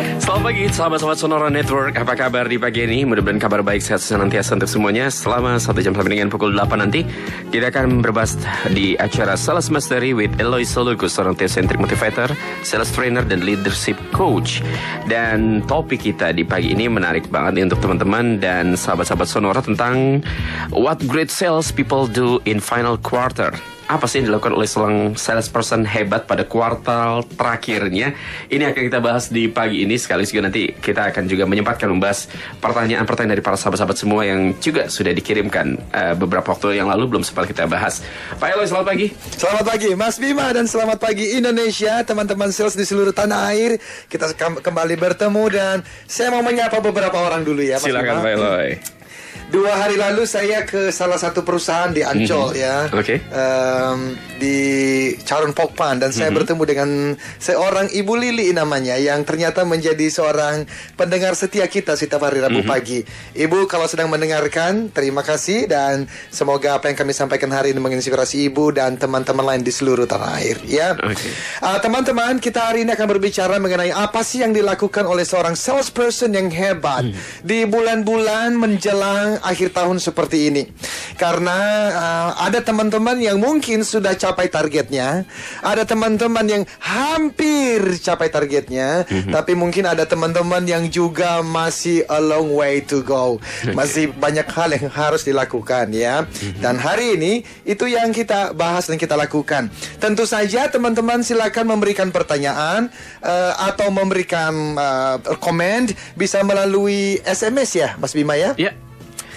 Selamat pagi sahabat-sahabat Sonora Network. Apa kabar di pagi ini? Mudah-mudahan kabar baik, sehat senantiasa untuk semuanya. Selama 1 jam sampai dengan pukul 8 nanti kita akan berbahas di acara Sales Mastery with Eloy Soluku, seorang theocentric motivator, sales trainer, dan leadership coach. Dan topik kita di pagi ini menarik banget untuk teman-teman dan sahabat-sahabat Sonora tentang what great sales people do in final quarter. Apa sih yang dilakukan oleh seorang salesperson hebat pada kuartal terakhirnya? Ini akan kita bahas di pagi ini. Sekaligus juga nanti kita akan juga menyempatkan membahas pertanyaan-pertanyaan dari para sahabat-sahabat semua yang juga sudah dikirimkan beberapa waktu yang lalu, belum sempat kita bahas. Pak Eloy, selamat pagi. Selamat pagi Mas Bima dan selamat pagi Indonesia, teman-teman sales di seluruh tanah air. Kita kembali bertemu dan saya mau menyapa beberapa orang dulu ya Mas Silakan, Bima. Pak Eloy. 2 hari lalu saya ke salah satu perusahaan di Ancol ya, di Charon Pokpan, dan saya bertemu dengan seorang Ibu Lili namanya, yang ternyata menjadi seorang pendengar setia kita setiap hari Rabu pagi. Ibu, kalau sedang mendengarkan, terima kasih dan semoga apa yang kami sampaikan hari ini menginspirasi Ibu dan teman-teman lain di seluruh tanah air ya. Teman-teman, kita hari ini akan berbicara mengenai apa sih yang dilakukan oleh seorang salesperson yang hebat di bulan-bulan menjelang akhir tahun seperti ini. Karena ada teman-teman yang mungkin sudah capai targetnya, ada teman-teman yang hampir capai targetnya, tapi mungkin ada teman-teman yang juga masih a long way to go. Masih banyak hal yang harus dilakukan ya. Dan hari ini itu yang kita bahas dan kita lakukan. Tentu saja teman-teman silakan memberikan pertanyaan atau memberikan komen bisa melalui SMS ya Mas Bima ya. Ya.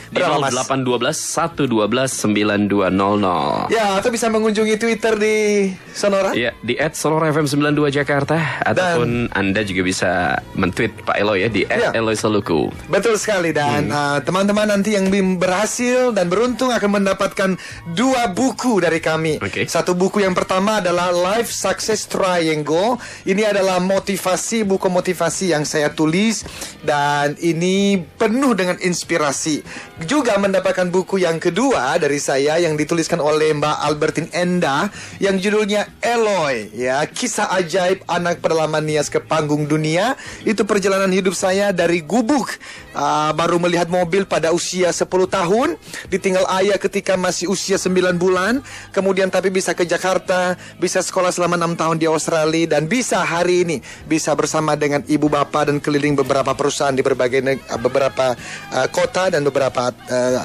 Di 0812-112-9200. Ya, atau bisa mengunjungi Twitter di Sonora. Ya, di @SonoraFM92 Jakarta. Ataupun Anda juga bisa men-tweet Pak Eloy ya di @Eloy Soluku. Betul sekali. Dan teman-teman nanti yang berhasil dan beruntung akan mendapatkan 2 buku dari kami. Satu buku yang pertama adalah Life Success Triangle. Ini adalah buku motivasi yang saya tulis, dan ini penuh dengan inspirasi. Juga mendapatkan buku yang kedua dari saya yang dituliskan oleh Mbak Albertine Enda yang judulnya Eloy ya, kisah ajaib anak pedalaman Nias ke panggung dunia. Itu perjalanan hidup saya dari gubuk, baru melihat mobil pada usia 10 tahun, ditinggal ayah ketika masih usia 9 bulan, kemudian tapi bisa ke Jakarta, bisa sekolah selama 6 tahun di Australia, dan bisa hari ini bisa bersama dengan ibu bapak dan keliling beberapa perusahaan di berbagai beberapa kota dan beberapa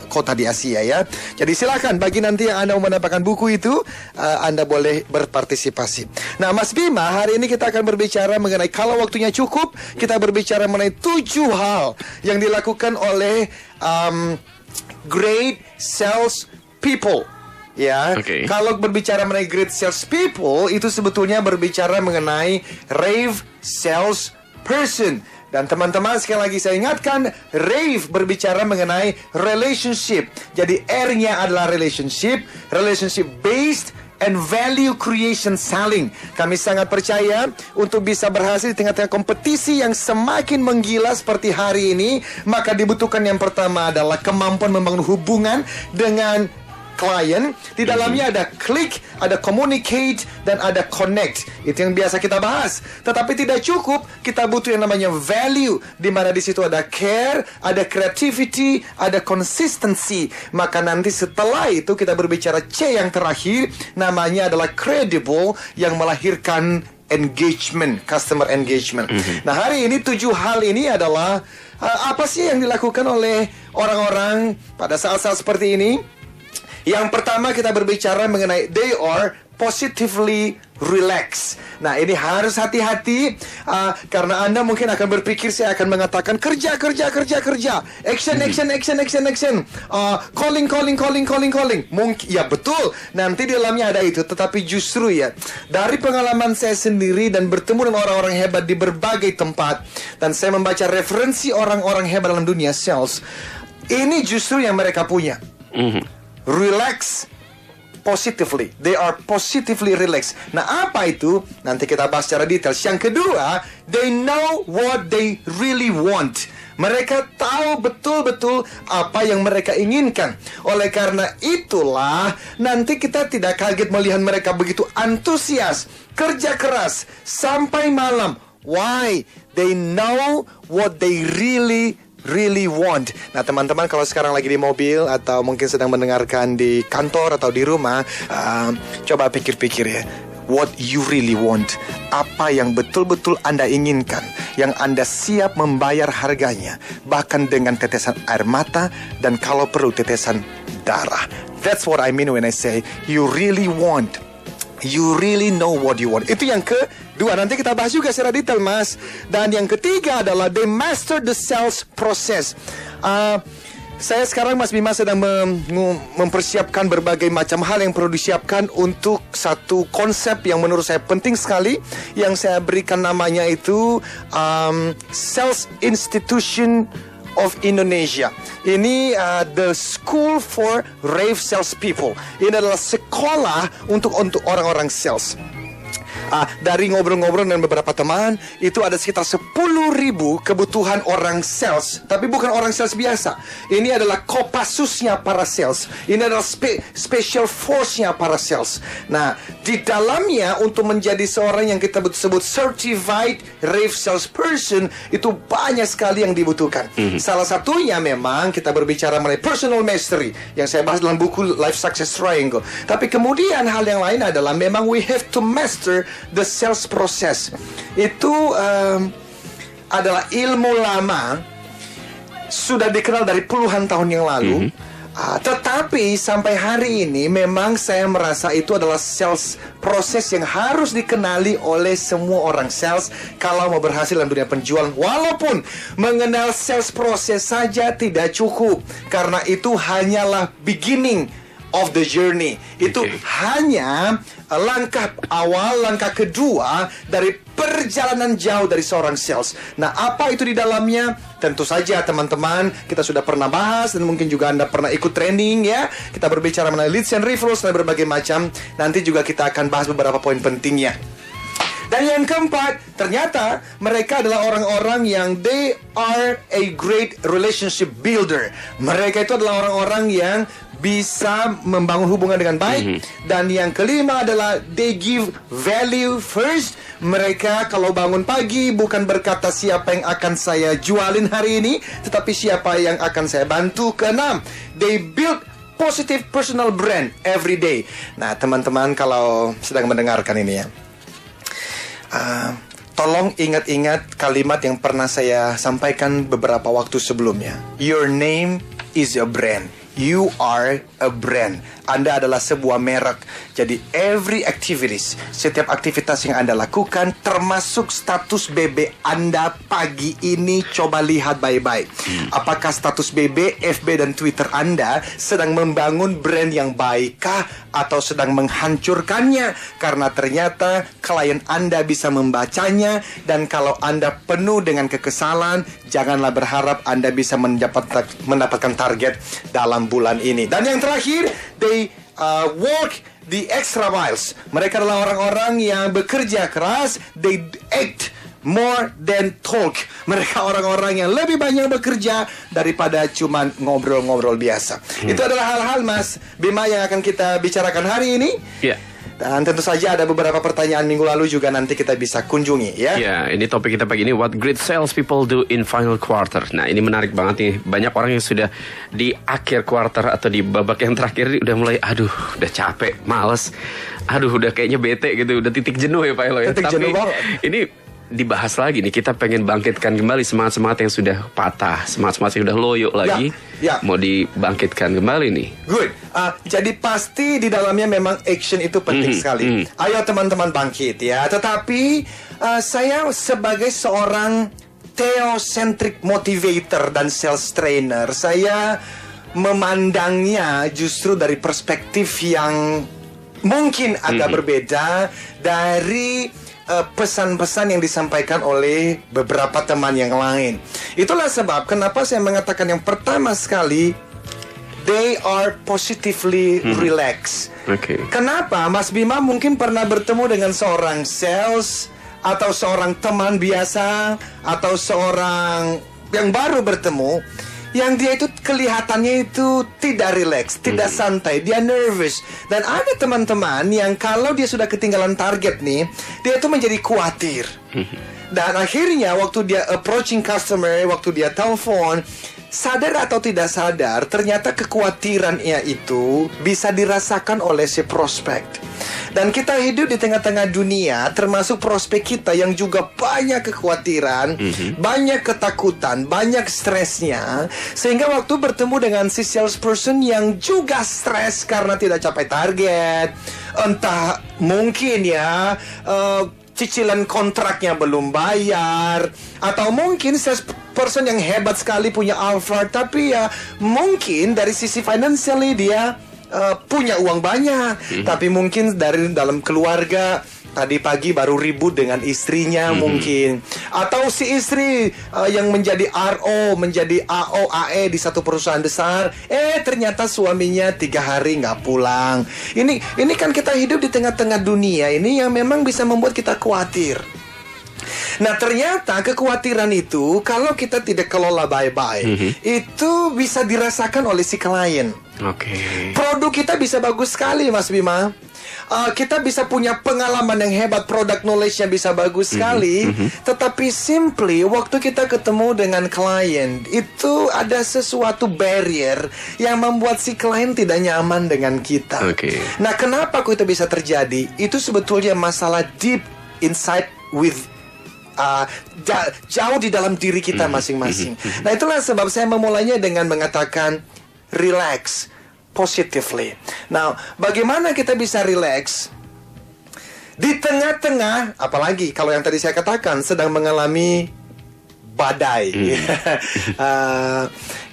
kota di Asia ya. Jadi silakan bagi nanti yang Anda mau mendapatkan buku itu, Anda boleh berpartisipasi. Nah Mas Bima, hari ini kita akan berbicara mengenai, kalau waktunya cukup, kita berbicara mengenai 7 hal yang dilakukan oleh great sales people. Ya, kalau berbicara mengenai great sales people, itu sebetulnya berbicara mengenai rave sales person. Dan teman-teman, sekali lagi saya ingatkan, rave berbicara mengenai relationship. Jadi R-nya adalah relationship based and value creation selling. Kami sangat percaya untuk bisa berhasil di tengah-tengah kompetisi yang semakin menggila seperti hari ini, maka dibutuhkan yang pertama adalah kemampuan membangun hubungan dengan klien. Di dalamnya ada click, ada communicate, dan ada connect. Itu yang biasa kita bahas. Tetapi tidak cukup, kita butuh yang namanya value, di mana di situ ada care, ada creativity, ada consistency. Maka nanti setelah itu kita berbicara C yang terakhir, namanya adalah credible, yang melahirkan engagement, customer engagement. Nah hari ini 7 hal ini adalah apa sih yang dilakukan oleh orang-orang pada saat-saat seperti ini? Yang pertama kita berbicara mengenai they are positively relax. Nah ini harus hati-hati karena Anda mungkin akan berpikir saya akan mengatakan kerja, action, calling. Mungkin ya betul, nanti di dalamnya ada itu. Tetapi justru ya, dari pengalaman saya sendiri dan bertemu dengan orang-orang hebat di berbagai tempat, dan saya membaca referensi orang-orang hebat dalam dunia sales, ini justru yang mereka punya. Relax positively. They are positively relaxed. Nah, apa itu? Nanti kita bahas secara detail. Yang kedua, they know what they really want. Mereka tahu betul-betul apa yang mereka inginkan. Oleh karena itulah, nanti kita tidak kaget melihat mereka begitu antusias, kerja keras, sampai malam, Why? They know what they really want. Nah teman-teman, kalau sekarang lagi di mobil atau mungkin sedang mendengarkan di kantor atau di rumah, coba pikir-pikir ya. What you really want. Apa yang betul-betul Anda inginkan, yang Anda siap membayar harganya, bahkan dengan tetesan air mata dan kalau perlu tetesan darah. That's what I mean when I say you really want. You really know what you want. Itu yang kedua. Nanti kita bahas juga secara detail, Mas. Dan yang ketiga adalah they master the sales process. Saya sekarang, Mas Bima, sedang mempersiapkan berbagai macam hal yang perlu disiapkan untuk satu konsep yang menurut saya penting sekali, yang saya berikan namanya itu Sales Institution of Indonesia. Ini the School for Rave Salespeople. Ini adalah sekolah untuk orang-orang sales. Dari ngobrol-ngobrol dengan beberapa teman, itu ada sekitar 10.000 kebutuhan orang sales. Tapi bukan orang sales biasa. Ini adalah Kopassusnya para sales. Ini adalah special force-nya para sales. Nah, di dalamnya untuk menjadi seorang yang kita sebut certified rave salesperson, itu banyak sekali yang dibutuhkan. Salah satunya memang kita berbicara mengenai personal mastery yang saya bahas dalam buku Life Success Triangle. Tapi kemudian hal yang lain adalah memang we have to master the sales process. Itu adalah ilmu lama, sudah dikenal dari puluhan tahun yang lalu. Tetapi sampai hari ini memang saya merasa itu adalah sales proses yang harus dikenali oleh semua orang sales kalau mau berhasil dalam dunia penjualan. Walaupun mengenal sales proses saja tidak cukup, karena itu hanyalah beginning of the journey. Itu hanya langkah awal, langkah kedua dari perjalanan jauh dari seorang sales. Nah, apa itu di dalamnya? Tentu saja teman-teman, kita sudah pernah bahas dan mungkin juga Anda pernah ikut training ya. Kita berbicara mengenai leads and referrals dan berbagai macam. Nanti juga kita akan bahas beberapa poin pentingnya. Dan yang keempat, ternyata mereka adalah orang-orang yang they are a great relationship builder. Mereka itu adalah orang-orang yang bisa membangun hubungan dengan baik. Dan yang kelima adalah they give value first. Mereka kalau bangun pagi bukan berkata siapa yang akan saya jualin hari ini, tetapi siapa yang akan saya bantu. Keenam, they build positive personal brand every day. Nah teman-teman, kalau sedang mendengarkan ini ya, tolong ingat-ingat kalimat yang pernah saya sampaikan beberapa waktu sebelumnya. Your name is a brand. You are a brand. Anda adalah sebuah merek. Jadi every activities, setiap aktivitas yang Anda lakukan, termasuk status BB Anda pagi ini, coba lihat baik-baik. Apakah status BB, FB dan Twitter Anda sedang membangun brand yang baikkah atau sedang menghancurkannya? Karena ternyata klien Anda bisa membacanya. Dan kalau Anda penuh dengan kekesalan, janganlah berharap Anda bisa mendapatkan target dalam bulan ini. Dan yang terakhir, they work the extra miles. Mereka adalah orang-orang yang bekerja keras. They act more than talk. Mereka orang-orang yang lebih banyak bekerja daripada cuman ngobrol-ngobrol biasa. Itu adalah hal-hal, Mas Bima, yang akan kita bicarakan hari ini. Dan tentu saja ada beberapa pertanyaan minggu lalu juga nanti kita bisa kunjungi ya. Ya, ini topik kita pagi ini, what great sales people do in final quarter. Nah, ini menarik banget nih. Banyak orang yang sudah di akhir quarter atau di babak yang terakhir udah mulai, aduh, udah capek, males. Aduh, udah kayaknya bete gitu, udah titik jenuh ya Pak Elo ya. Titik jenuh banget. Ini dibahas lagi nih, kita pengen bangkitkan kembali semangat-semangat yang sudah patah, semangat-semangat yang udah loyo lagi, mau dibangkitkan kembali nih. Good. Jadi pasti di dalamnya memang action itu penting sekali. Ayo teman-teman bangkit ya. Tetapi saya sebagai seorang theocentric motivator dan sales trainer, saya memandangnya justru dari perspektif yang mungkin agak berbeda dari pesan-pesan yang disampaikan oleh beberapa teman yang lain. Itulah sebab kenapa saya mengatakan yang pertama sekali, they are positively relaxed. Kenapa? Mas Bima mungkin pernah bertemu dengan seorang sales atau seorang teman biasa atau seorang yang baru bertemu, yang dia itu kelihatannya itu tidak rileks, tidak santai, dia nervous. Dan ada teman-teman yang kalau dia sudah ketinggalan target nih, dia itu menjadi khawatir. Dan akhirnya waktu dia approaching customer, waktu dia telepon, sadar atau tidak sadar, ternyata kekhawatirannya itu bisa dirasakan oleh si prospek. Dan kita hidup di tengah-tengah dunia, termasuk prospek kita yang juga banyak kekhawatiran, banyak ketakutan, banyak stresnya. Sehingga waktu bertemu dengan si salesperson yang juga stres karena tidak capai target, entah mungkin ya cicilan kontraknya belum bayar, atau mungkin salesperson yang hebat sekali punya offer, tapi ya mungkin dari sisi financially dia punya uang banyak, tapi mungkin dari dalam keluarga tadi pagi baru ribut dengan istrinya mungkin, atau si istri yang menjadi RO, menjadi AO, AE di satu perusahaan besar, ternyata suaminya 3 hari nggak pulang. Ini kan kita hidup di tengah-tengah dunia ini yang memang bisa membuat kita khawatir. Nah, ternyata kekhawatiran itu kalau kita tidak kelola baik-baik, itu bisa dirasakan oleh si klien. Produk kita bisa bagus sekali, Mas Bima. Kita bisa punya pengalaman yang hebat, product knowledge-nya bisa bagus sekali, tetapi simply waktu kita ketemu dengan klien, itu ada sesuatu barrier yang membuat si klien tidak nyaman dengan kita. Nah, kenapa kok itu bisa terjadi? Itu sebetulnya masalah deep inside with jauh di dalam diri kita masing-masing. Nah, itulah sebab saya memulainya dengan mengatakan relax positively. Nah, bagaimana kita bisa relax di tengah-tengah, apalagi kalau yang tadi saya katakan sedang mengalami badai.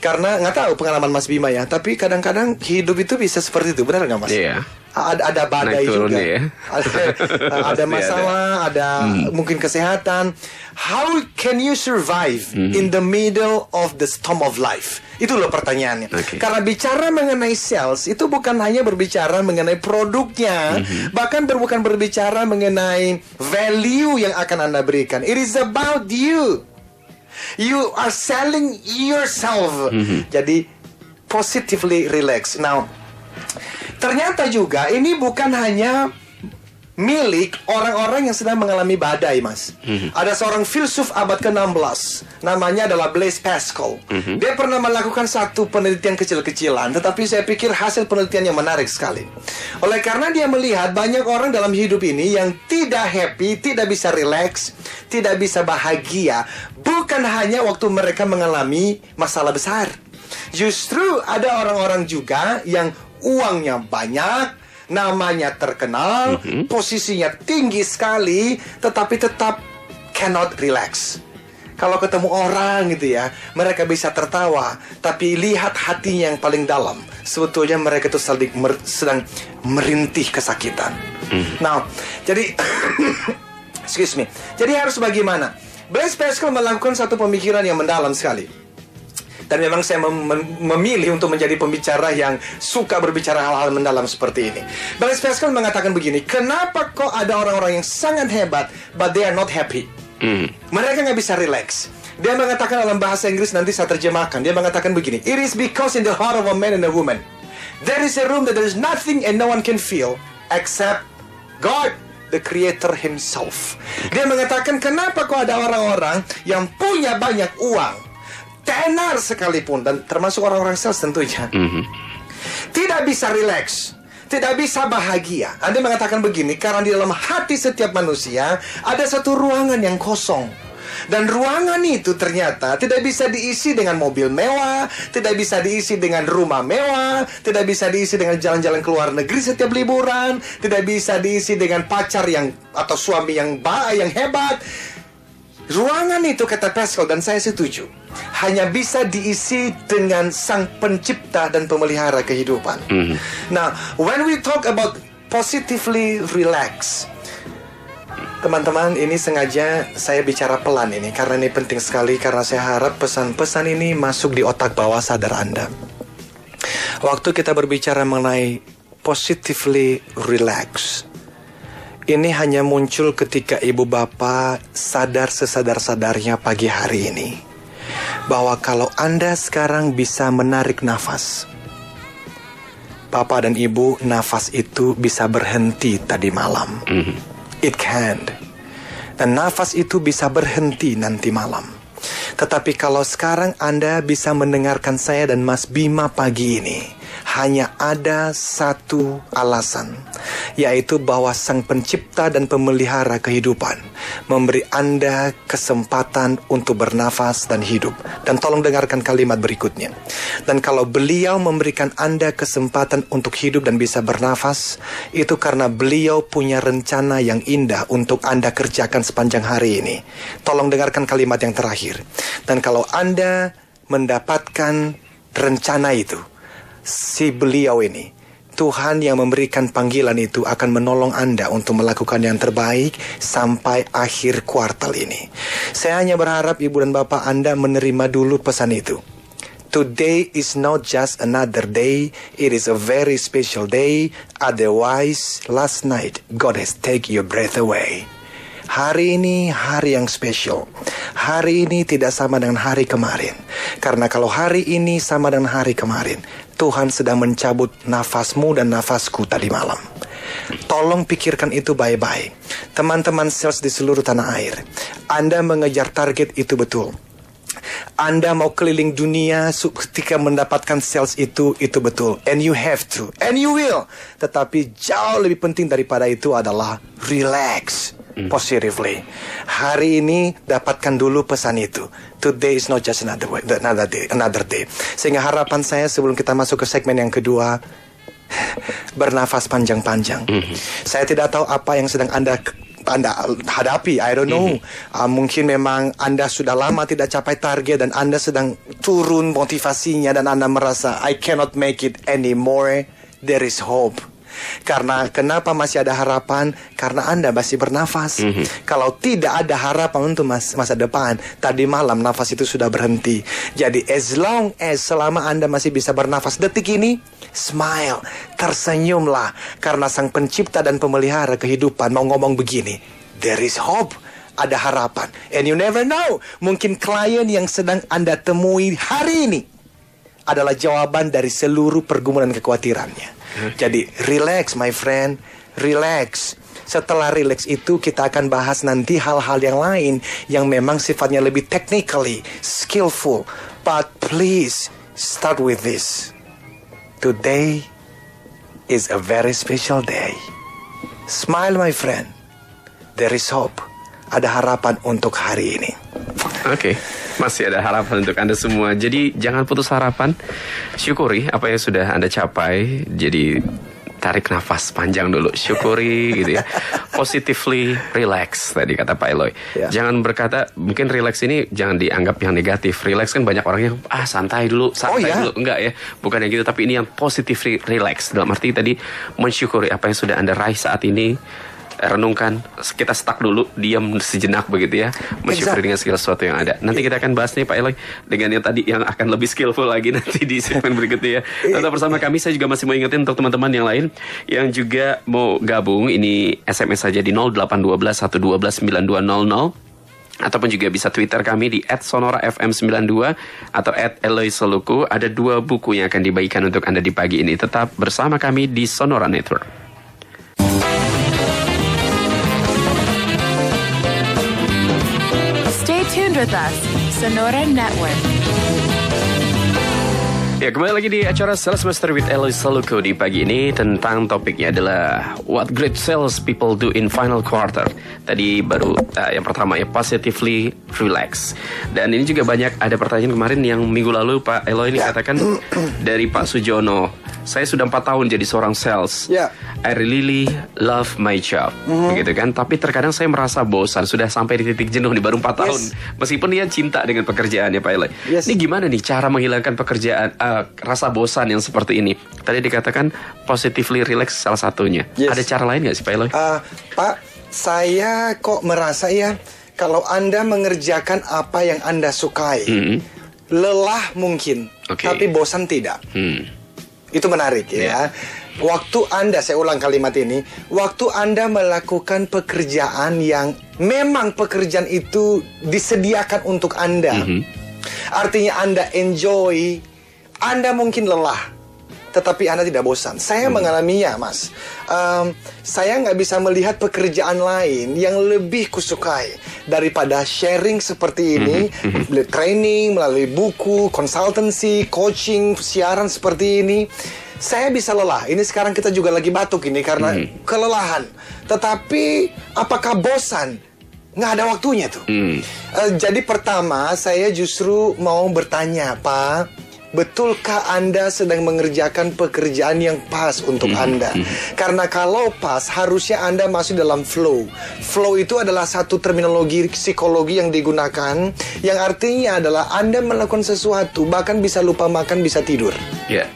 Karena nggak tahu pengalaman Mas Bima ya, tapi kadang-kadang hidup itu bisa seperti itu, benar nggak Mas? Ada badai juga, ada masalah, ada mungkin kesehatan. How can you survive in the middle of the storm of life? Itu loh pertanyaannya. Karena bicara mengenai sales itu bukan hanya berbicara mengenai produknya, bahkan bukan berbicara mengenai value yang akan Anda berikan. It is about you. You are selling yourself. Jadi positively relax. Now, ternyata juga ini bukan hanya milik orang-orang yang sedang mengalami badai, Mas. Ada seorang filsuf abad ke-16, namanya adalah Blaise Pascal. Dia pernah melakukan satu penelitian kecil-kecilan, tetapi saya pikir hasil penelitiannya menarik sekali. Oleh karena dia melihat banyak orang dalam hidup ini yang tidak happy, tidak bisa relax, tidak bisa bahagia, bukan hanya waktu mereka mengalami masalah besar. Justru ada orang-orang juga yang uangnya banyak, namanya terkenal, posisinya tinggi sekali, tetapi tetap cannot relax. Kalau ketemu orang gitu ya, mereka bisa tertawa, tapi lihat hatinya yang paling dalam, sebetulnya mereka itu sedang merintih kesakitan. Nah, jadi excuse me. Jadi harus bagaimana? Blaise Pascal melakukan satu pemikiran yang mendalam sekali. Dan memang saya memilih untuk menjadi pembicara yang suka berbicara hal-hal mendalam seperti ini. Blaise Pascal mengatakan begini, kenapa kok ada orang-orang yang sangat hebat, but they are not happy? Mereka nggak bisa relax. Dia mengatakan dalam bahasa Inggris, nanti saya terjemahkan. Dia mengatakan begini, it is because in the heart of a man and a woman, there is a room that there is nothing and no one can feel, except God, the Creator Himself. Dia mengatakan, kenapa kok ada orang-orang yang punya banyak uang, tenar sekalipun, dan termasuk orang-orang sales tentunya, tidak bisa relax, tidak bisa bahagia. Anda mengatakan begini, karena di dalam hati setiap manusia ada satu ruangan yang kosong. Dan ruangan itu ternyata tidak bisa diisi dengan mobil mewah, tidak bisa diisi dengan rumah mewah, tidak bisa diisi dengan jalan-jalan ke luar negeri setiap liburan, tidak bisa diisi dengan pacar yang atau suami yang hebat. Ruangan itu, kata Pascal, dan saya setuju, hanya bisa diisi dengan Sang Pencipta dan Pemelihara kehidupan. Now, when we talk about positively relax, teman-teman, ini sengaja saya bicara pelan ini, karena ini penting sekali, karena saya harap pesan-pesan ini masuk di otak bawah sadar Anda. Waktu kita berbicara mengenai positively relax, ini hanya muncul ketika ibu bapak sadar sesadar-sadarnya pagi hari ini, bahwa kalau Anda sekarang bisa menarik nafas, Bapak dan Ibu, nafas itu bisa berhenti tadi malam. It can. Dan nafas itu bisa berhenti nanti malam. Tetapi kalau sekarang Anda bisa mendengarkan saya dan Mas Bima pagi ini, hanya ada satu alasan, yaitu bahwa Sang Pencipta dan Pemelihara kehidupan memberi Anda kesempatan untuk bernafas dan hidup. Dan tolong dengarkan kalimat berikutnya. Dan kalau Beliau memberikan Anda kesempatan untuk hidup dan bisa bernafas, itu karena Beliau punya rencana yang indah untuk Anda kerjakan sepanjang hari ini. Tolong dengarkan kalimat yang terakhir. Dan kalau Anda mendapatkan rencana itu, si Beliau ini, Tuhan yang memberikan panggilan itu akan menolong Anda untuk melakukan yang terbaik sampai akhir kuartal ini. Saya hanya berharap Ibu dan Bapak Anda menerima dulu pesan itu. Today is not just another day, it is a very special day. Otherwise, last night God has taken your breath away. Hari ini hari yang spesial. Hari ini tidak sama dengan hari kemarin. Karena kalau hari ini sama dengan hari kemarin, Tuhan sedang mencabut nafasmu dan nafasku tadi malam. Tolong pikirkan itu baik-baik. Teman-teman sales di seluruh tanah air, Anda mengejar target itu betul. Anda mau keliling dunia ketika mendapatkan sales itu betul. And you have to. And you will. Tetapi jauh lebih penting daripada itu adalah relax positively. Hari ini dapatkan dulu pesan itu. Today is not just another day. Sehingga harapan saya sebelum kita masuk ke segmen yang kedua, bernafas panjang-panjang. Saya tidak tahu apa yang sedang Anda hadapi, I don't know. Mungkin memang Anda sudah lama tidak capai target dan Anda sedang turun motivasinya dan Anda merasa I cannot make it anymore. There is hope. Karena kenapa masih ada harapan? Karena Anda masih bernafas. Kalau tidak ada harapan untuk masa depan, tadi malam nafas itu sudah berhenti. Jadi as long as selama Anda masih bisa bernafas detik ini, smile, tersenyumlah. Karena Sang Pencipta dan Pemelihara kehidupan mau ngomong begini, there is hope. Ada harapan. And you never know, mungkin klien yang sedang Anda temui hari ini adalah jawaban dari seluruh pergumulan kekhawatirannya. Jadi relax my friend, relax. Setelah relax itu kita akan bahas nanti hal-hal yang lain yang memang sifatnya lebih technically skillful. But please start with this. Today is a very special day. Smile my friend. There is hope. Ada harapan untuk hari ini. Oke, masih ada harapan untuk Anda semua. Jadi jangan putus harapan. Syukuri apa yang sudah Anda capai. Jadi tarik nafas panjang dulu, syukuri gitu ya. Positively relax tadi kata Pak Eloy. Jangan berkata mungkin relax ini jangan dianggap yang negatif. Relax kan banyak orang yang santai dulu dulu. Enggak ya, bukan yang gitu. Tapi ini yang positively relax. Dalam arti tadi mensyukuri apa yang sudah Anda raih saat ini. Renungkan, kita stuck dulu, diam sejenak begitu ya, mensyukuri dengan segala sesuatu yang ada. Nanti kita akan bahas nih Pak Eloy dengan yang tadi yang akan lebih skillful lagi nanti di segmen berikutnya ya. Tetap bersama kami. Saya juga masih mau ingetin untuk teman-teman yang lain yang juga mau gabung, ini SMS saja di 0812 112 9200 ataupun juga bisa Twitter kami di @sonorafm92 atau @eloysoluku. Ada 2 buku yang akan dibagikan untuk Anda di pagi ini. Tetap bersama kami di Sonora Network. Tuned with us, Sonora Network. Ya, kembali lagi di acara Sales Master with Eloy Soluko di pagi ini. Tentang topiknya adalah What Great Sales People Do in Final Quarter. Tadi baru yang pertama ya, positively relax. Dan ini juga banyak ada pertanyaan kemarin yang minggu lalu Pak Eloy ini katakan dari Pak Sujono. Saya sudah 4 tahun jadi seorang sales. I really love my job. Begitu kan. Tapi terkadang saya merasa bosan. Sudah sampai di titik jenuh nih, baru 4 tahun. Meskipun dia cinta dengan pekerjaannya Pak Eloy. Ini gimana nih cara menghilangkan pekerjaan rasa bosan yang seperti ini? Tadi dikatakan positively relax salah satunya. Ada cara lain gak sih Pak Eloy? Pak, saya kok merasa ya, kalau Anda mengerjakan apa yang Anda sukai, lelah mungkin, tapi bosan tidak. Itu menarik ya. Waktu Anda, saya ulang kalimat ini, waktu Anda melakukan pekerjaan yang memang pekerjaan itu disediakan untuk Anda, artinya Anda enjoy, Anda mungkin lelah, tetapi Anda tidak bosan. Saya mengalaminya, Mas. Saya nggak bisa melihat pekerjaan lain yang lebih kusukai daripada sharing seperti ini, training melalui buku, consultancy, coaching, siaran seperti ini. Saya bisa lelah. Ini sekarang kita juga lagi batuk ini karena kelelahan. Tetapi apakah bosan? Nggak ada waktunya tuh. Jadi pertama saya justru mau bertanya, Pak, betulkah Anda sedang mengerjakan pekerjaan yang pas untuk Anda? Karena kalau pas, harusnya Anda masih dalam flow. Flow itu adalah satu terminologi psikologi yang digunakan, yang artinya adalah Anda melakukan sesuatu, bahkan bisa lupa makan, bisa tidur.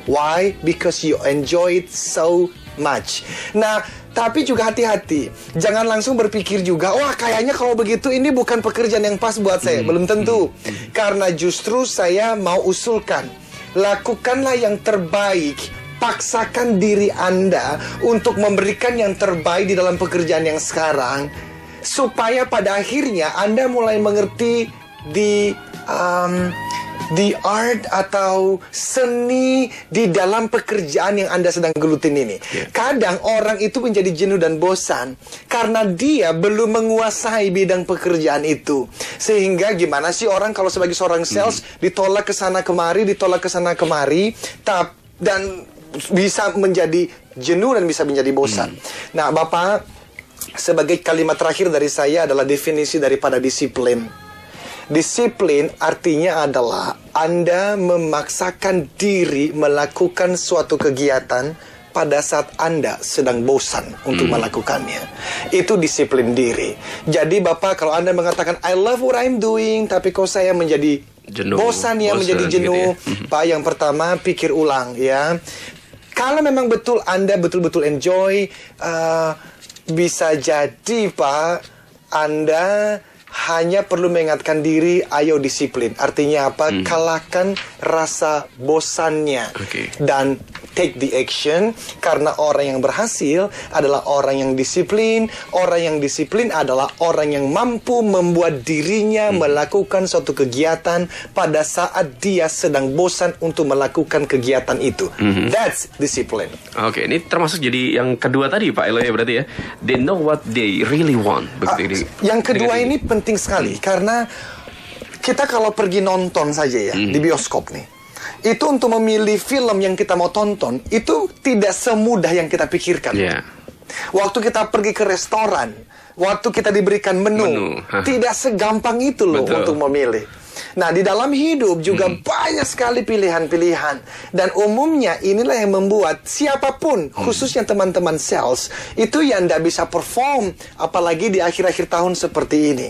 Why? Because you enjoy it so much. Nah, tapi juga hati-hati. Jangan langsung berpikir juga, wah kayaknya kalau begitu ini bukan pekerjaan yang pas buat saya. Belum tentu. Karena justru saya mau usulkan, lakukanlah yang terbaik. Paksakan diri Anda untuk memberikan yang terbaik di dalam pekerjaan yang sekarang, supaya pada akhirnya Anda mulai mengerti the art atau seni di dalam pekerjaan yang Anda sedang gelutin ini. Kadang orang itu menjadi jenuh dan bosan karena dia belum menguasai bidang pekerjaan itu. Sehingga gimana sih orang kalau sebagai seorang sales ditolak ke sana kemari, dan bisa menjadi jenuh dan bisa menjadi bosan. Nah, Bapak, sebagai kalimat terakhir dari saya adalah definisi daripada disiplin. Disiplin artinya adalah Anda memaksakan diri melakukan suatu kegiatan pada saat Anda sedang bosan untuk melakukannya. Itu disiplin diri. Jadi Bapak, kalau Anda mengatakan I love what I'm doing, tapi kok saya menjadi bosan menjadi jenuh, gitu ya. Pak, yang pertama pikir ulang ya. Kalau memang betul Anda betul-betul enjoy, bisa jadi Pak, Anda hanya perlu mengingatkan diri, ayo disiplin. Artinya apa? Kalahkan rasa bosannya. Dan take the action. Karena orang yang berhasil adalah orang yang disiplin. Orang yang disiplin adalah orang yang mampu membuat dirinya melakukan suatu kegiatan pada saat dia sedang bosan untuk melakukan kegiatan itu. That's discipline. Ini termasuk jadi yang kedua tadi Pak Eloy berarti ya. They know what they really want. Yang kedua ini penting sekali karena kita kalau pergi nonton saja ya di bioskop nih, itu untuk memilih film yang kita mau tonton itu tidak semudah yang kita pikirkan. Waktu kita pergi ke restoran, waktu kita diberikan menu. Tidak segampang itu loh untuk memilih. Nah, di dalam hidup juga banyak sekali pilihan-pilihan. Dan umumnya inilah yang membuat siapapun, khususnya teman-teman sales, itu yang tidak bisa perform, apalagi di akhir-akhir tahun seperti ini.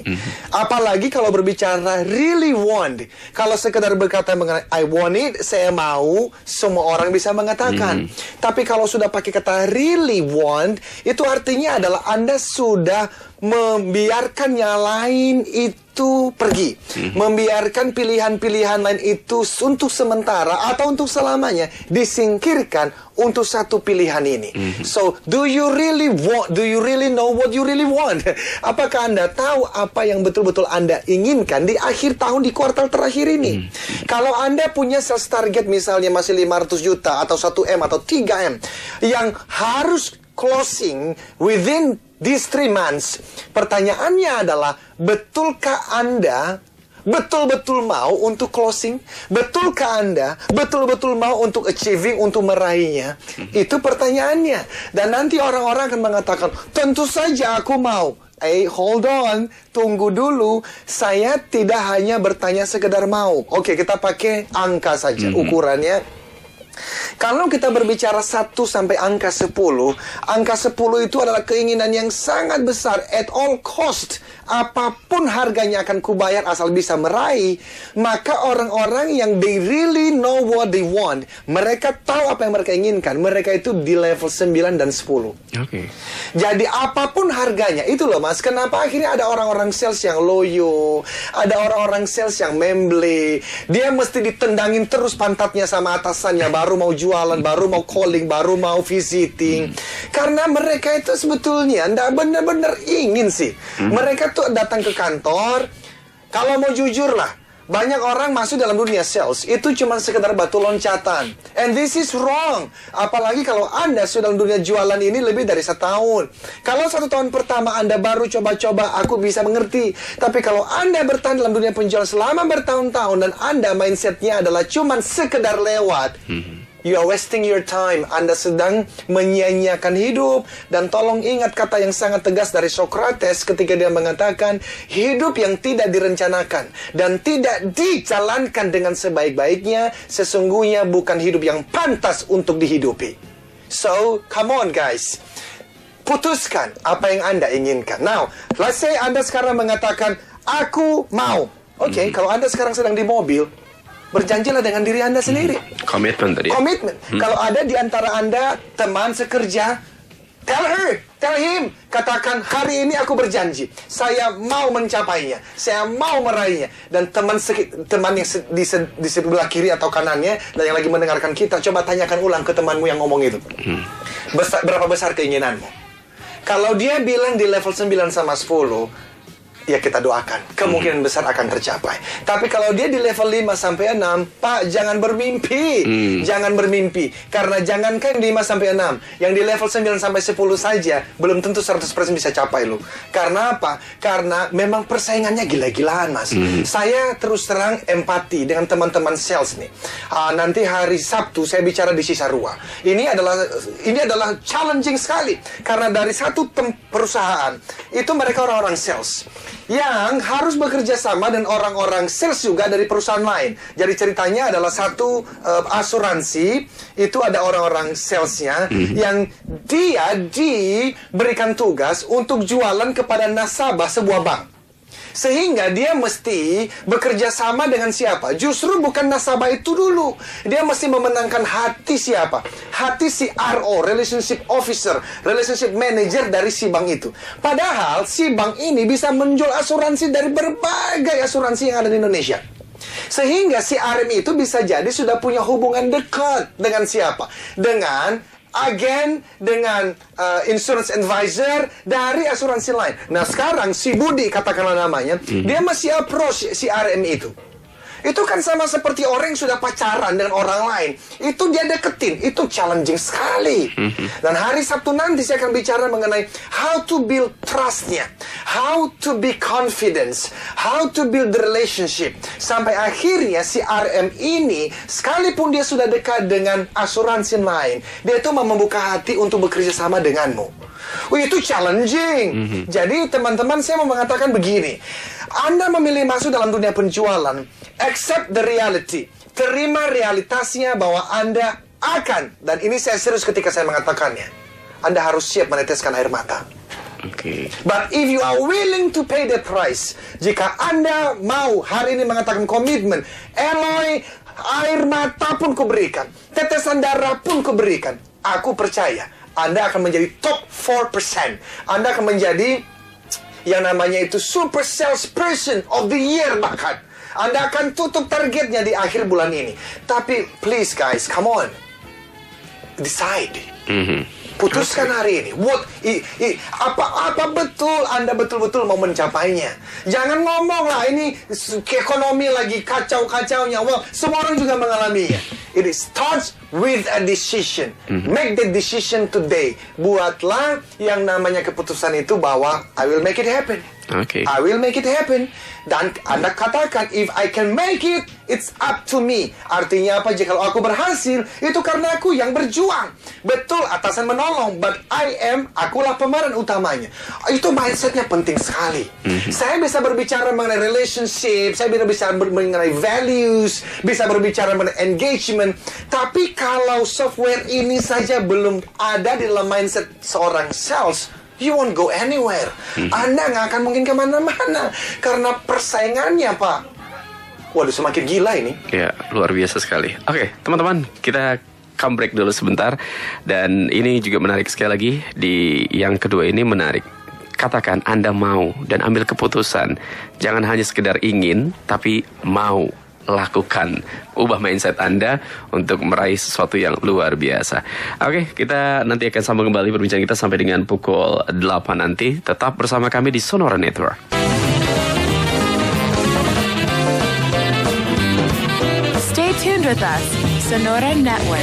Apalagi kalau berbicara really want. Kalau sekedar berkata mengenai I want it, saya mau, semua orang bisa mengatakan. Tapi kalau sudah pakai kata really want, itu artinya adalah Anda sudah membiarkan yang lain itu pergi. Membiarkan pilihan-pilihan lain itu untuk sementara atau untuk selamanya disingkirkan untuk satu pilihan ini. So, do you really know what you really want? Apakah Anda tahu apa yang betul-betul Anda inginkan di akhir tahun, di kuartal terakhir ini? Kalau Anda punya sales target misalnya masih 500 juta atau 1M atau 3M yang harus closing within these 3 months. Pertanyaannya adalah, betulkah Anda betul-betul mau untuk closing? Betulkah Anda betul-betul mau untuk achieving, untuk meraihnya? Itu pertanyaannya. Dan nanti orang-orang akan mengatakan, tentu saja aku mau. Hold on, tunggu dulu. Saya tidak hanya bertanya sekedar mau. Oke, kita pakai angka saja ukurannya. Kalau kita berbicara 1 sampai angka 10, angka 10 itu adalah keinginan yang sangat besar. At all cost, apapun harganya akan kubayar asal bisa meraih. Maka orang-orang yang they really know what they want, mereka tahu apa yang mereka inginkan, mereka itu di level 9 dan 10. Jadi apapun harganya, itu loh Mas, kenapa akhirnya ada orang-orang sales yang loyo, ada orang-orang sales yang memble. Dia mesti ditendangin terus pantatnya sama atasannya, baru mau jualan, baru mau calling, baru mau visiting. Karena mereka itu sebetulnya tidak benar-benar ingin sih. Mereka tuh datang ke kantor, kalau mau jujur lah, banyak orang masuk dalam dunia sales itu cuma sekedar batu loncatan. And this is wrong. Apalagi kalau Anda sudah dalam dunia jualan ini lebih dari 1 tahun. Kalau 1 tahun pertama Anda baru coba-coba, aku bisa mengerti. Tapi kalau Anda bertahan dalam dunia penjualan selama bertahun-tahun dan Anda mindsetnya adalah cuma sekedar lewat, you are wasting your time. Anda sedang menyia-nyiakan hidup. Dan tolong ingat kata yang sangat tegas dari Socrates ketika dia mengatakan, hidup yang tidak direncanakan dan tidak dijalankan dengan sebaik-baiknya sesungguhnya bukan hidup yang pantas untuk dihidupi. So, come on guys. Putuskan apa yang Anda inginkan. Now, let's say Anda sekarang mengatakan, aku mau. Oke, kalau Anda sekarang sedang di mobil, berjanjilah dengan diri Anda sendiri. Komitmen tadi. Komitmen. Kalau ada di antara Anda teman sekerja, tell him, katakan hari ini aku berjanji, saya mau mencapainya, saya mau meraihnya. Dan teman yang di sebelah kiri atau kanannya dan yang lagi mendengarkan kita, coba tanyakan ulang ke temanmu yang ngomong itu. Berapa besar keinginanmu? Kalau dia bilang di level 9 sama 10, ya kita doakan, kemungkinan besar akan tercapai. Tapi kalau dia di level 5 sampai 6, Pak, jangan bermimpi. Jangan bermimpi. Karena jangankan 5 sampai 6, yang di level 9 sampai 10 saja belum tentu 100% bisa capai lo. Karena apa? Karena memang persaingannya gila-gilaan, Mas. Saya terus terang empati dengan teman-teman sales nih. Nanti hari Sabtu saya bicara di Cisarua. Ini adalah challenging sekali. Karena dari satu perusahaan itu mereka orang-orang sales yang harus bekerja sama dengan orang-orang sales juga dari perusahaan lain. Jadi ceritanya adalah satu asuransi, itu ada orang-orang salesnya yang dia diberikan tugas untuk jualan kepada nasabah sebuah bank. Sehingga dia mesti bekerja sama dengan siapa? Justru bukan nasabah itu dulu. Dia mesti memenangkan hati siapa? Hati si RO, Relationship Officer, Relationship Manager dari si bank itu. Padahal si bank ini bisa menjual asuransi dari berbagai asuransi yang ada di Indonesia. Sehingga si RM itu bisa jadi sudah punya hubungan dekat dengan siapa? Dengan agen, dengan insurance advisor dari asuransi lain. Nah sekarang si Budi, katakanlah namanya, dia masih approach si RM itu. Itu kan sama seperti orang yang sudah pacaran dengan orang lain. Itu dia deketin. Itu challenging sekali. Dan hari Sabtu nanti saya akan bicara mengenai how to build trust-nya, how to be confidence, how to build the relationship. Sampai akhirnya si RM ini, sekalipun dia sudah dekat dengan asuransi lain, dia itu mau membuka hati untuk bekerja sama denganmu. Itu challenging. Jadi teman-teman, saya mau mengatakan begini. Anda memilih masuk dalam dunia penjualan, accept the reality. Terima realitasnya bahwa Anda akan, dan ini saya serius ketika saya mengatakannya, Anda harus siap meneteskan air mata. But if you are willing to pay the price, jika Anda mau hari ini mengatakan komitmen, Eloy, air mata pun kuberikan, tetesan darah pun kuberikan, aku percaya Anda akan menjadi top 4%. Anda akan menjadi yang namanya itu super salesperson of the year bahkan. Anda akan tutup targetnya di akhir bulan ini. Tapi please guys, come on. Decide. Putuskan hari ini. Apa betul Anda betul-betul mau mencapainya? Jangan ngomong lah ini ekonomi lagi kacau-kacaunya. Well, semua orang juga mengalaminya. It starts with a decision. Make the decision today. Buatlah yang namanya keputusan itu bahwa I will make it happen. I will make it happen. Dan Anda katakan, if I can make it, it's up to me. Artinya apa? Jika aku berhasil, itu karena aku yang berjuang. Betul, atasan menolong, but akulah pemeran utamanya. Itu mindsetnya penting sekali. Saya bisa berbicara mengenai relationship, saya bisa berbicara mengenai values, bisa berbicara mengenai engagement. Tapi kalau software ini saja belum ada di dalam mindset seorang sales, you won't go anywhere. Anda nggak akan mungkin kemana-mana. Karena persaingannya, Pak. Waduh, semakin gila ini. Ya, luar biasa sekali. Oke, teman-teman, kita come break dulu sebentar. Dan ini juga menarik sekali lagi. Di yang kedua ini menarik. Katakan Anda mau dan ambil keputusan. Jangan hanya sekedar ingin, tapi mau. Lakukan, ubah mindset Anda untuk meraih sesuatu yang luar biasa. Oke, kita nanti akan sambung kembali berbincang kita sampai dengan pukul 8 nanti. Tetap bersama kami di Sonora Network. Stay tuned with us, Sonora Network.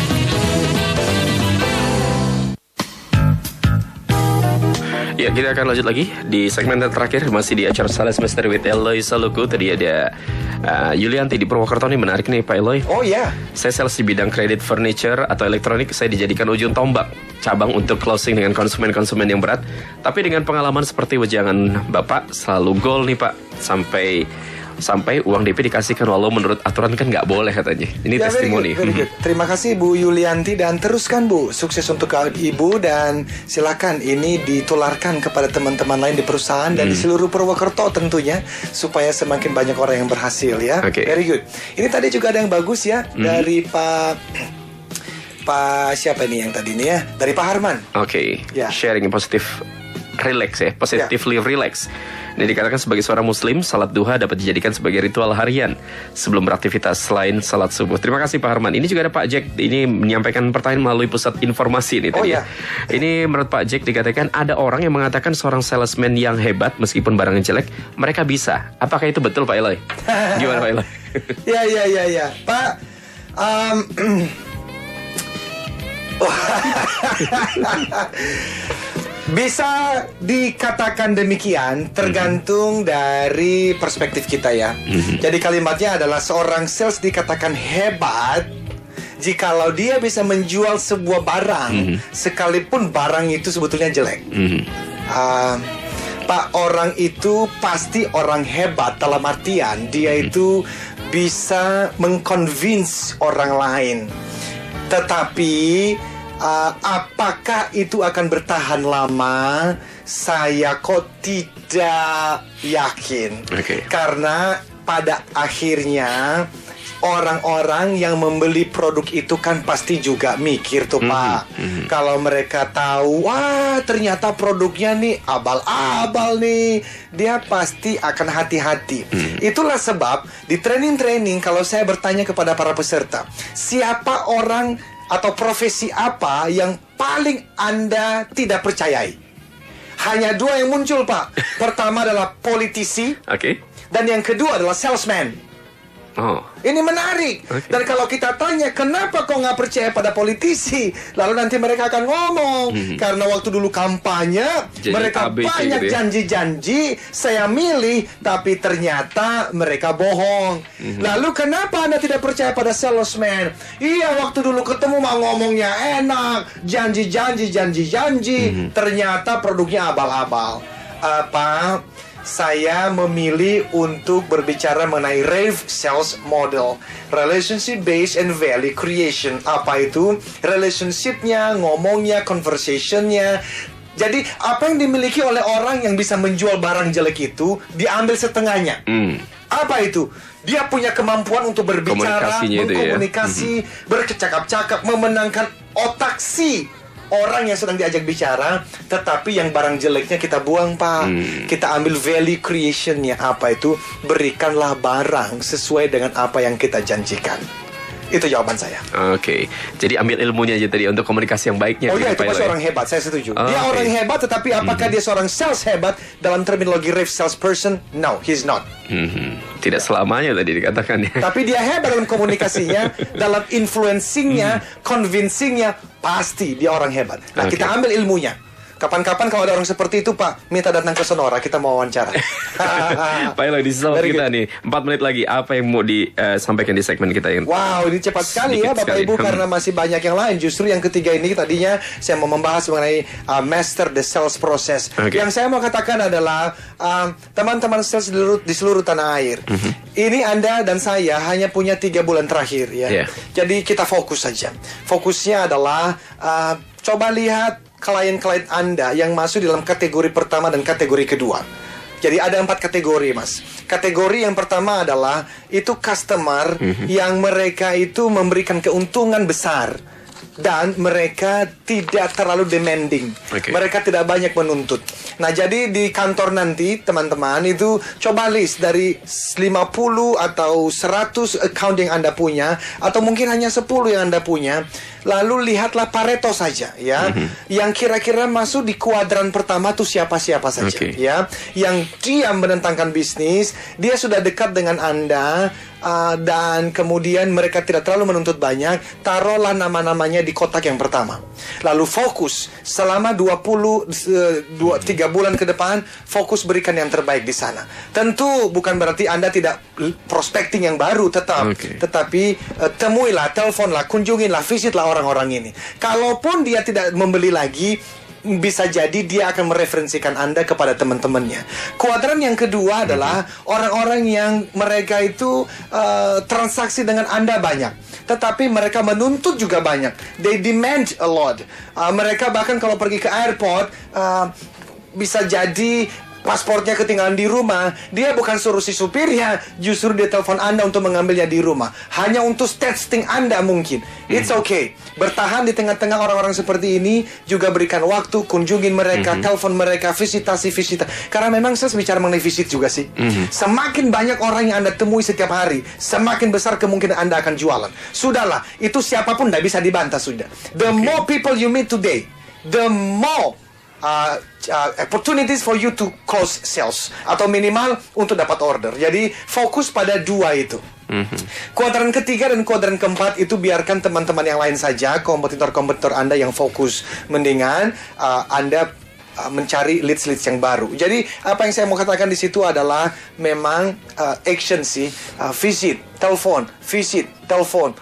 Ya, kita akan lanjut lagi di segmen terakhir, masih di acara Sales Master with Eloy Saloku. Tadi ada Yulianti di Purwokerto. Nih menarik nih Pak Eloy. Oh ya. Saya sales di bidang kredit furniture atau elektronik. Saya dijadikan ujung tombak cabang untuk closing dengan konsumen-konsumen yang berat. Tapi dengan pengalaman seperti wejangan Bapak, selalu goal nih Pak. Sampai uang DP dikasihkan, walau menurut aturan kan nggak boleh katanya. Ini ya, testimoni. Very good. Terima kasih Bu Yulianti, dan teruskan Bu. Sukses untuk Ibu, dan silakan ini ditularkan kepada teman-teman lain di perusahaan dan di seluruh Purwokerto tentunya, supaya semakin banyak orang yang berhasil ya. Very good. Ini tadi juga ada yang bagus ya dari Pak siapa ini yang tadi ini ya? Dari Pak Harman. Ya. Sharing positif. Relax ya, positively relax. Ini dikatakan sebagai seorang muslim, salat duha dapat dijadikan sebagai ritual harian sebelum beraktivitas selain salat subuh. Terima kasih Pak Harman. Ini juga ada Pak Jack, ini menyampaikan pertanyaan melalui pusat informasi ini tadi. Ini menurut Pak Jack dikatakan ada orang yang mengatakan seorang salesman yang hebat meskipun barangnya jelek, mereka bisa. Apakah itu betul Pak Eloy? Gimana Pak Eloy? Ya. Pak, bisa dikatakan demikian, tergantung dari perspektif kita ya. Jadi kalimatnya adalah seorang sales dikatakan hebat jikalau dia bisa menjual sebuah barang sekalipun barang itu sebetulnya jelek. Pak, orang itu pasti orang hebat dalam artian dia itu bisa mengconvince orang lain. Tetapi apakah itu akan bertahan lama? Saya kok tidak yakin. Karena pada akhirnya orang-orang yang membeli produk itu kan pasti juga mikir tuh Pak. Kalau mereka tahu, wah ternyata produknya nih abal-abal nih, dia pasti akan hati-hati. Itulah sebab di training-training kalau saya bertanya kepada para peserta, siapa orang atau profesi apa yang paling Anda tidak percayai? Hanya dua yang muncul Pak. Pertama adalah politisi, dan yang kedua adalah salesman. Ini menarik. Dan kalau kita tanya kenapa kau nggak percaya pada politisi, lalu nanti mereka akan ngomong karena waktu dulu kampanye mereka banyak janji-janji, saya milih, tapi ternyata mereka bohong. Lalu kenapa Anda tidak percaya pada salesman? Iya, waktu dulu ketemu mah ngomongnya enak, janji-janji, ternyata produknya abal-abal. Apa? Saya memilih untuk berbicara mengenai RAVE Sales Model, Relationship Based and Value Creation. Apa itu? Relationship-nya, ngomongnya, conversation-nya. Jadi apa yang dimiliki oleh orang yang bisa menjual barang jelek itu diambil setengahnya. Apa itu? Dia punya kemampuan untuk berbicara, berkomunikasi, bercakap-cakap, memenangkan otak si orang yang sedang diajak bicara, tetapi yang barang jeleknya kita buang Pak. Kita ambil value creation-nya. Apa itu? Berikanlah barang sesuai dengan apa yang kita janjikan. Itu jawaban saya. Jadi ambil ilmunya aja tadi untuk komunikasi yang baiknya. Itu pasti orang hebat, saya setuju. Dia orang hebat, tetapi apakah dia seorang sales hebat dalam terminologi RAVE salesperson? No, he's not. Tidak selamanya tadi dikatakan ya. Tapi dia hebat dalam komunikasinya, dalam influencingnya, convincingnya, pasti dia orang hebat. Nah, kita ambil ilmunya. Kapan-kapan kalau ada orang seperti itu Pak, minta datang ke Sonora, kita mau wawancara. Pak Eloy, di sisa kita nih 4 menit lagi, apa yang mau disampaikan di segmen kita yang wow, ini cepat sekali ya Bapak Ibu, karena masih banyak yang lain. Justru yang ketiga ini tadinya saya mau membahas mengenai master the sales process. Yang saya mau katakan adalah teman-teman sales di seluruh tanah air, ini Anda dan saya hanya punya 3 bulan terakhir ya. Jadi kita fokus saja. Fokusnya adalah coba lihat klien-klien Anda yang masuk dalam kategori pertama dan kategori kedua. Jadi ada 4 kategori Mas. Kategori yang pertama adalah itu customer yang mereka itu memberikan keuntungan besar dan mereka tidak terlalu demanding. Mereka tidak banyak menuntut. Nah, jadi di kantor nanti teman-teman itu coba list dari 50 atau 100 account yang Anda punya, atau mungkin hanya 10 yang Anda punya. Lalu lihatlah Pareto saja ya. Yang kira-kira masuk di kuadran pertama tuh siapa-siapa saja ya. Yang dia menentangkan bisnis, dia sudah dekat dengan Anda, dan kemudian mereka tidak terlalu menuntut banyak, taruhlah nama-namanya di kotak yang pertama. Lalu fokus selama 3 bulan ke depan, fokus berikan yang terbaik di sana. Tentu bukan berarti Anda tidak prospecting yang baru, tetapi temuilah, teleponlah, kunjungilah, visitlah orang-orang ini. Kalaupun dia tidak membeli lagi, bisa jadi dia akan mereferensikan Anda kepada teman-temannya. Kuadran yang kedua adalah orang-orang yang mereka itu transaksi dengan Anda banyak, tetapi mereka menuntut juga banyak. They demand a lot. Mereka bahkan kalau pergi ke airport, bisa jadi pasportnya ketinggalan di rumah. Dia bukan suruh si supirnya, justru dia telepon Anda untuk mengambilnya di rumah, hanya untuk testing Anda mungkin. It's okay. Bertahan di tengah-tengah orang-orang seperti ini. Juga berikan waktu, kunjungin mereka, telepon mereka, visitasi. Karena memang saya bicara mengenai visit juga sih. Semakin banyak orang yang Anda temui setiap hari, semakin besar kemungkinan Anda akan jualan. Sudahlah, itu siapapun tidak bisa dibantah sudah. The more people you meet today, the more opportunities for you to close sales, atau minimal untuk dapat order. Jadi fokus pada dua itu. Kuadran ketiga dan kuadran keempat itu biarkan teman-teman yang lain saja, kompetitor-kompetitor Anda yang fokus. Mendingan Anda mencari leads yang baru. Jadi apa yang saya mau katakan di situ adalah memang action sih, visit, telepon,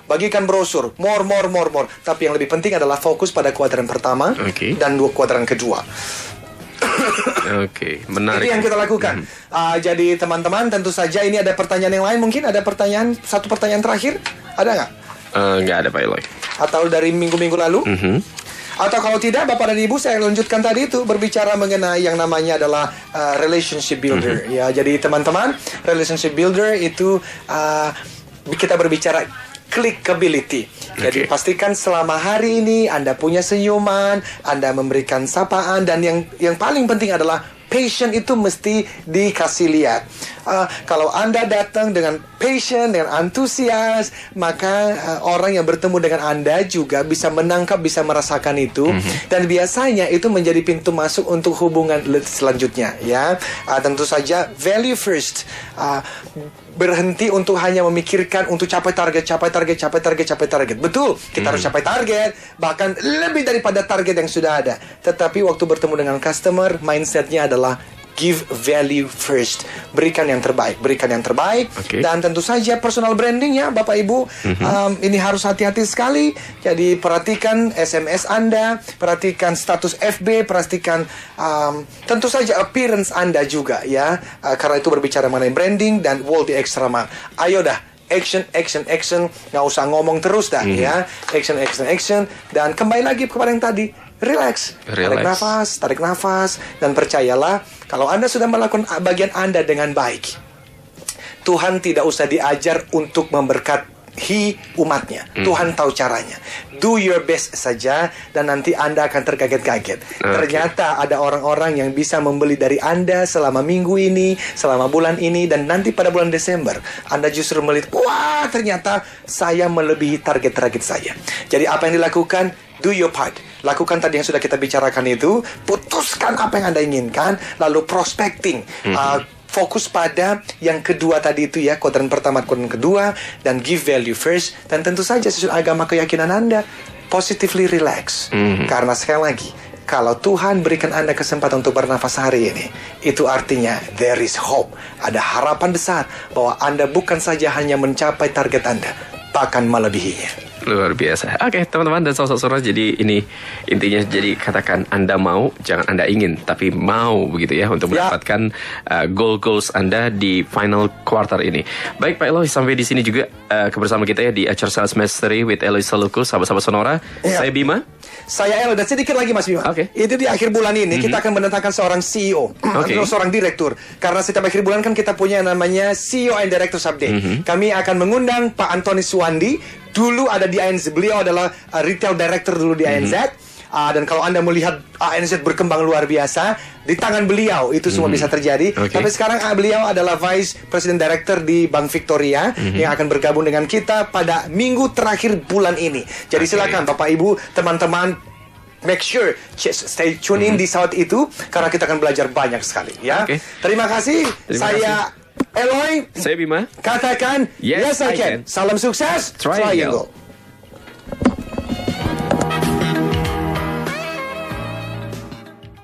bagikan brosur, more. Tapi yang lebih penting adalah fokus pada kuadran pertama dan kuadran kedua. Menarik. Itu yang kita lakukan. Jadi teman-teman, tentu saja ini ada pertanyaan yang lain. Mungkin ada satu pertanyaan terakhir. Ada nggak? Nggak ada, Pak Eloy. Atau dari minggu-minggu lalu? Atau kalau tidak, Bapak dan Ibu, saya lanjutkan tadi itu berbicara mengenai yang namanya adalah relationship builder. Ya, jadi teman-teman, relationship builder itu kita berbicara clickability. Jadi pastikan selama hari ini Anda punya senyuman, Anda memberikan sapaan, dan yang paling penting adalah passion itu mesti dikasih lihat. Kalau Anda datang dengan passion, dengan antusias, maka orang yang bertemu dengan Anda juga bisa menangkap, bisa merasakan itu. Dan biasanya itu menjadi pintu masuk untuk hubungan selanjutnya. Ya, tentu saja value first. Berhenti untuk hanya memikirkan untuk capai target. Betul, kita harus capai target, bahkan lebih daripada target yang sudah ada. Tetapi waktu bertemu dengan customer, mindsetnya adalah give value first. Berikan yang terbaik. Dan tentu saja personal branding ya Bapak Ibu. Ini harus hati-hati sekali. Jadi perhatikan SMS Anda, perhatikan status FB, perhatikan tentu saja appearance Anda juga ya. Karena itu berbicara mengenai branding dan world the extra mile. Ayo dah, action. Nggak usah ngomong terus dah ya. Action. Dan kembali lagi kepada yang tadi. Relax. Tarik nafas, dan percayalah, kalau Anda sudah melakukan bagian Anda dengan baik, Tuhan tidak usah diajar untuk memberkati umatnya. Tuhan tahu caranya. Do your best saja, dan nanti Anda akan terkaget-kaget. Ternyata ada orang-orang yang bisa membeli dari Anda selama minggu ini, selama bulan ini, dan nanti pada bulan Desember Anda justru melihat, wah, ternyata saya melebihi target saya. Jadi apa yang dilakukan? Do your part. Lakukan tadi yang sudah kita bicarakan itu. Putuskan apa yang Anda inginkan, lalu prospecting. Fokus pada yang kedua tadi itu ya, kuadran pertama, kuadran kedua, dan give value first. Dan tentu saja sesuai agama keyakinan Anda, positively relax. Karena sekali lagi, kalau Tuhan berikan Anda kesempatan untuk bernafas hari ini, itu artinya there is hope. Ada harapan besar bahwa Anda bukan saja hanya mencapai target Anda, bahkan melebihinya. Luar biasa. Oke, teman-teman dan saudara-saudara, jadi ini intinya, jadi katakan Anda mau, jangan Anda ingin, tapi mau begitu ya, untuk mendapatkan goals Anda di final quarter ini. Baik Pak Eloy, sampai di sini juga kebersama kita ya di acara Sales Mastery with Eloy Soluku, sahabat-sahabat Sonora. Saya Bima. Saya Eloy, dan sedikit lagi Mas Bima. Itu di akhir bulan ini kita akan mendatangkan seorang CEO atau seorang direktur. Karena setiap akhir bulan kan kita punya namanya CEO and Directors Update. Kami akan mengundang Pak Antoni Suwandi. Dulu ada di ANZ, beliau adalah retail director dulu di ANZ. Dan kalau Anda melihat ANZ berkembang luar biasa, di tangan beliau itu semua bisa terjadi. Tapi sekarang beliau adalah Vice President Director di Bank Victoria, yang akan bergabung dengan kita pada minggu terakhir bulan ini. Jadi silakan Bapak Ibu, teman-teman, make sure stay tune in di saat itu, karena kita akan belajar banyak sekali ya. Terima kasih. Saya Eloy, Saya Bima. katakan Yes, I can. Salam sukses, Triangle.